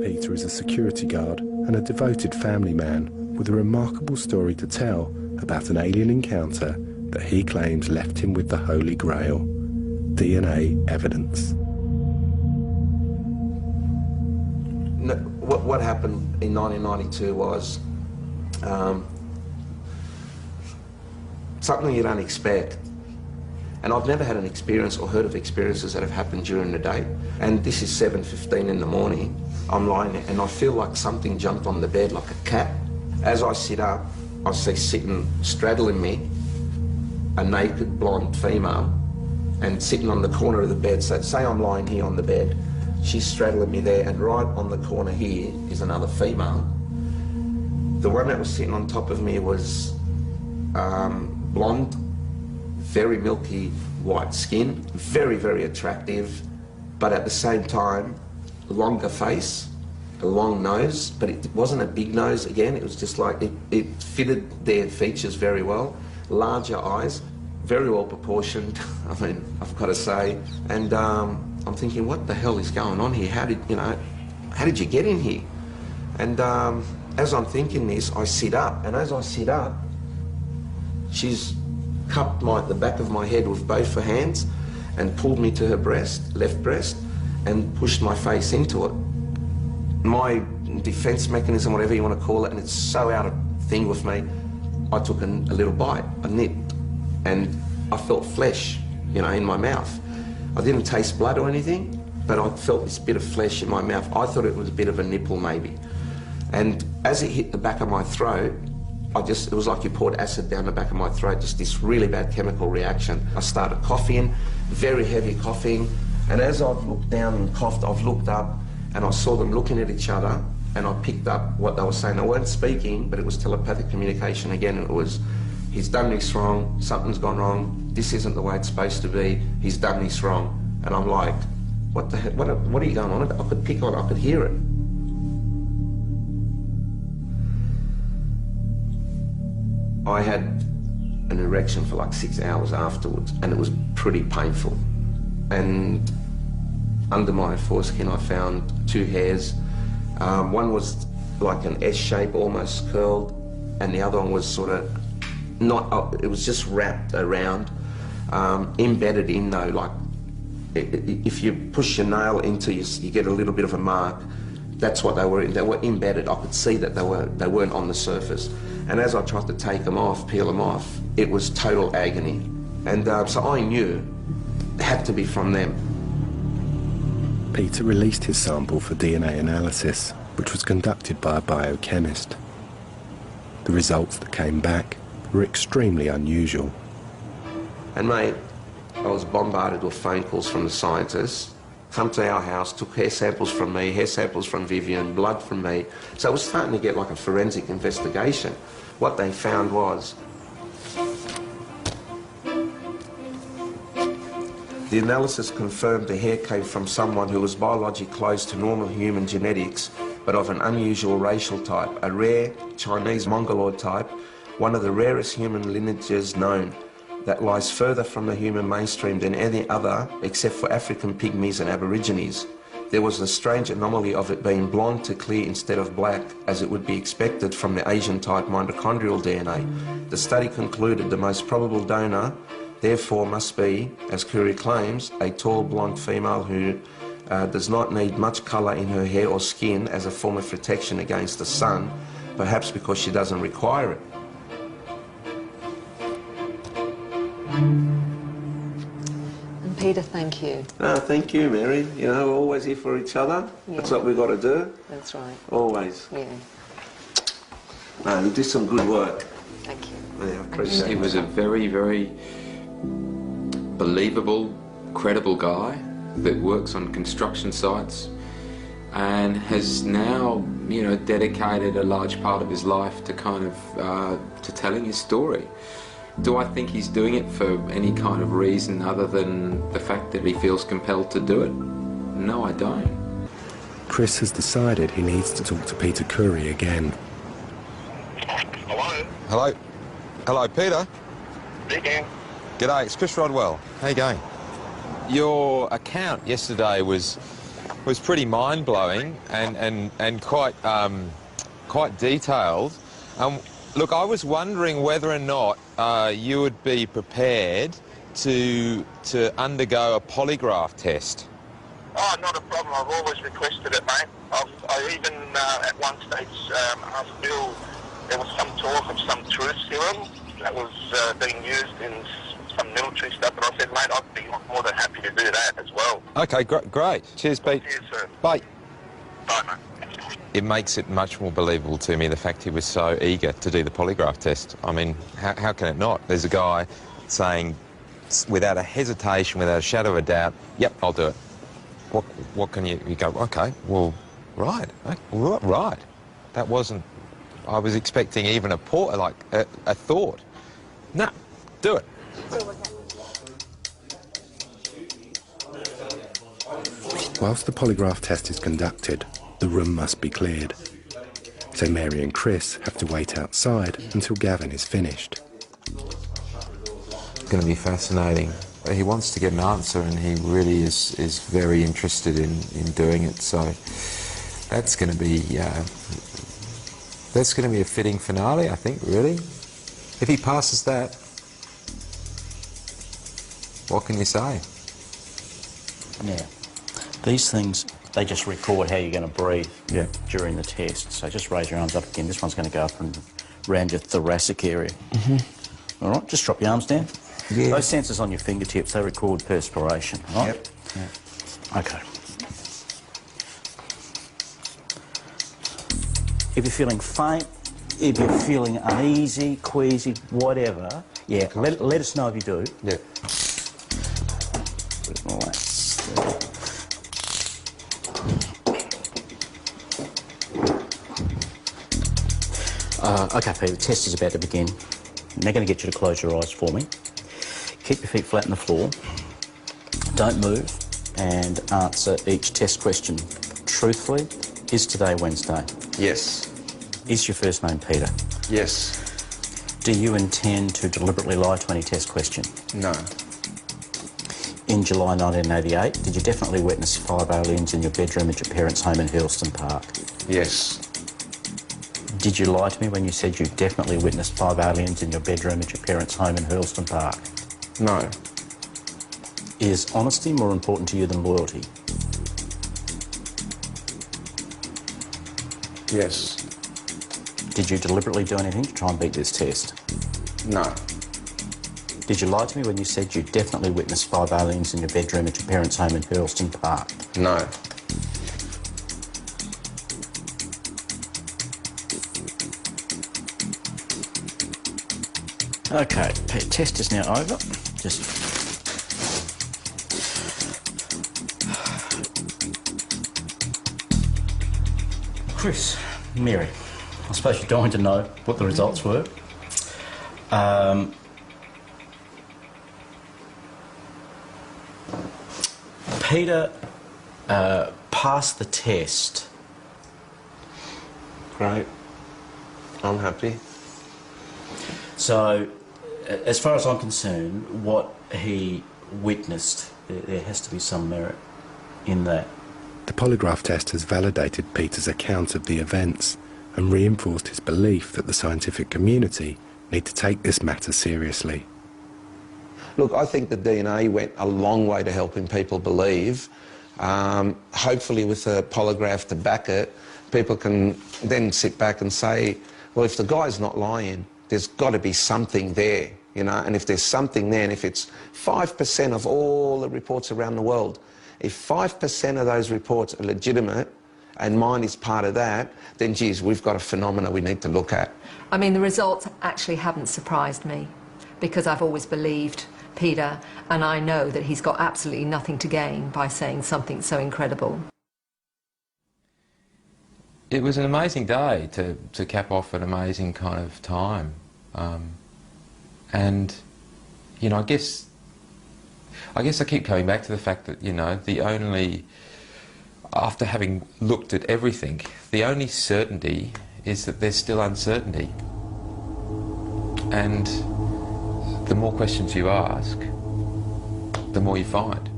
Peter is a security guard and a devoted family man with a remarkable story to tell about an alien encounter that he claims left him with the Holy Grail, DNA evidence. What happened in 1992 was something you don't expect. And I've never had an experience or heard of experiences that have happened during the day. And this is 7:15 in the morning. I'm lying there and I feel like something jumped on the bed like a cat. As I sit up, I see sitting, straddling me, a naked blonde female, and sitting on the corner of the bed. So say I'm lying here on the bed, she's straddling me there, and right on the corner here is another female. The one that was sitting on top of me was blonde, very milky white skin, very, very attractive, but at the same time, longer face, a long nose, but it wasn't a big nose again, it was just like, it fitted their features very well, larger eyes, very well proportioned, I mean, I've got to say, and I'm thinking, what the hell is going on here? How did you get in here? And as I'm thinking this, I sit up, and as I sit up, she's cupped the back of my head with both her hands and pulled me to her breast, left breast, and pushed my face into it. My defense mechanism, whatever you want to call it, and it's so out of thing with me, I took a little bite, a nip, and I felt flesh, in my mouth. I didn't taste blood or anything, but I felt this bit of flesh in my mouth. I thought it was a bit of a nipple maybe. And as it hit the back of my throat, it was like you poured acid down the back of my throat, just this really bad chemical reaction. I started coughing, very heavy coughing, and as I've looked down and coughed, I've looked up and I saw them looking at each other, and I picked up what they were saying. They weren't speaking, but it was telepathic communication again. It was, he's done this wrong, something's gone wrong, this isn't the way it's supposed to be, he's done this wrong. And I'm like, what the heck, what are you going on? I could pick on it, I could hear it. I had an erection for like 6 hours afterwards, and it was pretty painful. And under my foreskin I found 2 hairs. One was like an S shape, almost curled, and the other one was sort of not, it was just wrapped around, embedded in though, like if you push your nail into you get a little bit of a mark. That's what they were embedded. I could see that they weren't on the surface. And as I tried to take them off, peel them off, it was total agony. And so I knew it had to be from them. Peter released his sample for DNA analysis, which was conducted by a biochemist. The results that came back were extremely unusual. And mate, I was bombarded with phone calls from the scientists. Come to our house, took hair samples from me, hair samples from Vivian, blood from me. So it was starting to get like a forensic investigation. What they found was the analysis confirmed the hair came from someone who was biologically close to normal human genetics, but of an unusual racial type, a rare Chinese Mongoloid type, one of the rarest human lineages known, that lies further from the human mainstream than any other except for African pygmies and aborigines. There was a strange anomaly of it being blonde to clear instead of black, as it would be expected from the Asian type mitochondrial DNA. The study concluded the most probable donor therefore must be, as Khoury claims, a tall blonde female who does not need much colour in her hair or skin as a form of protection against the sun, perhaps because she doesn't require it. And Peter, thank you. No, thank you, Mary. We're always here for each other. Yeah. That's what we've got to do. That's right. Always. Yeah. No, you did some good work. Thank you. Yeah, I appreciate it. He was a very, very believable, credible guy that works on construction sites and has now, dedicated a large part of his life to to telling his story. Do I think he's doing it for any kind of reason other than the fact that he feels compelled to do it? No, I don't. Chris has decided he needs to talk to Peter Khoury again. Hello? Hello? Hello, Peter? Speaking. G'day, it's Chris Rodwell. How you going? Your account yesterday was was pretty mind-blowing and quite detailed. Look, I was wondering whether or not you would be prepared to undergo a polygraph test. Oh, not a problem. I've always requested it, mate. I even at one stage asked Bill, there was some talk of some truth serum that was being used in some military stuff, and I said, mate, I'd be more than happy to do that as well. Okay, great. Cheers, Pete. Cheers, sir. Bye. Bye, mate. It makes it much more believable to me, the fact he was so eager to do the polygraph test. I mean, how can it not? There's a guy saying, without a hesitation, without a shadow of a doubt, yep, I'll do it. What can you go, okay, well, right. That wasn't, I was expecting even a thought. No, do it. Whilst the polygraph test is conducted, the room must be cleared. So Mary and Chris have to wait outside until Gavin is finished. It's going to be fascinating. He wants to get an answer, and he really is very interested in doing it. So that's going to be a fitting finale, I think. Really, if he passes that, what can you say? Yeah, these things, they just record how you're going to breathe during the test. So just raise your arms up again. This one's going to go up and around your thoracic area. All right, just drop your arms down. Yeah. Those sensors on your fingertips, they record perspiration, right? Yep. Okay. If you're feeling faint, if you're feeling uneasy, queasy, whatever, let us know if you do. Yeah. Relax. Okay, Peter, the test is about to begin. I'm now going to get you to close your eyes for me. Keep your feet flat on the floor. Don't move, and answer each test question truthfully. Is today Wednesday? Yes. Is your first name Peter? Yes. Do you intend to deliberately lie to any test question? No. In July 1988, did you definitely witness 5 aliens in your bedroom at your parents' home in Hurlston Park? Yes. Did you lie to me when you said you definitely witnessed 5 aliens in your bedroom at your parents' home in Hurlston Park? No. Is honesty more important to you than loyalty? Yes. Did you deliberately do anything to try and beat this test? No. Did you lie to me when you said you definitely witnessed 5 aliens in your bedroom at your parents' home in Hurlston Park? No. Okay, test is now over. Just... Chris, Mary, I suppose you're dying to know what the results were. Peter passed the test. Great. I'm happy. So, as far as I'm concerned, what he witnessed, there has to be some merit in that. The polygraph test has validated Peter's account of the events and reinforced his belief that the scientific community need to take this matter seriously. Look, I think the DNA went a long way to helping people believe. Hopefully with a polygraph to back it, people can then sit back and say, well, if the guy's not lying, there's got to be something there, you know, and if there's something there, and if it's 5% of all the reports around the world, if 5% of those reports are legitimate and mine is part of that, then, geez, we've got a phenomena we need to look at. I mean, the results actually haven't surprised me because I've always believed Peter, and I know that he's got absolutely nothing to gain by saying something so incredible. It was an amazing day to cap off an amazing kind of time. And, you know, I guess I keep coming back to the fact that, you know, after having looked at everything, the only certainty is that there's still uncertainty. And the more questions you ask, the more you find.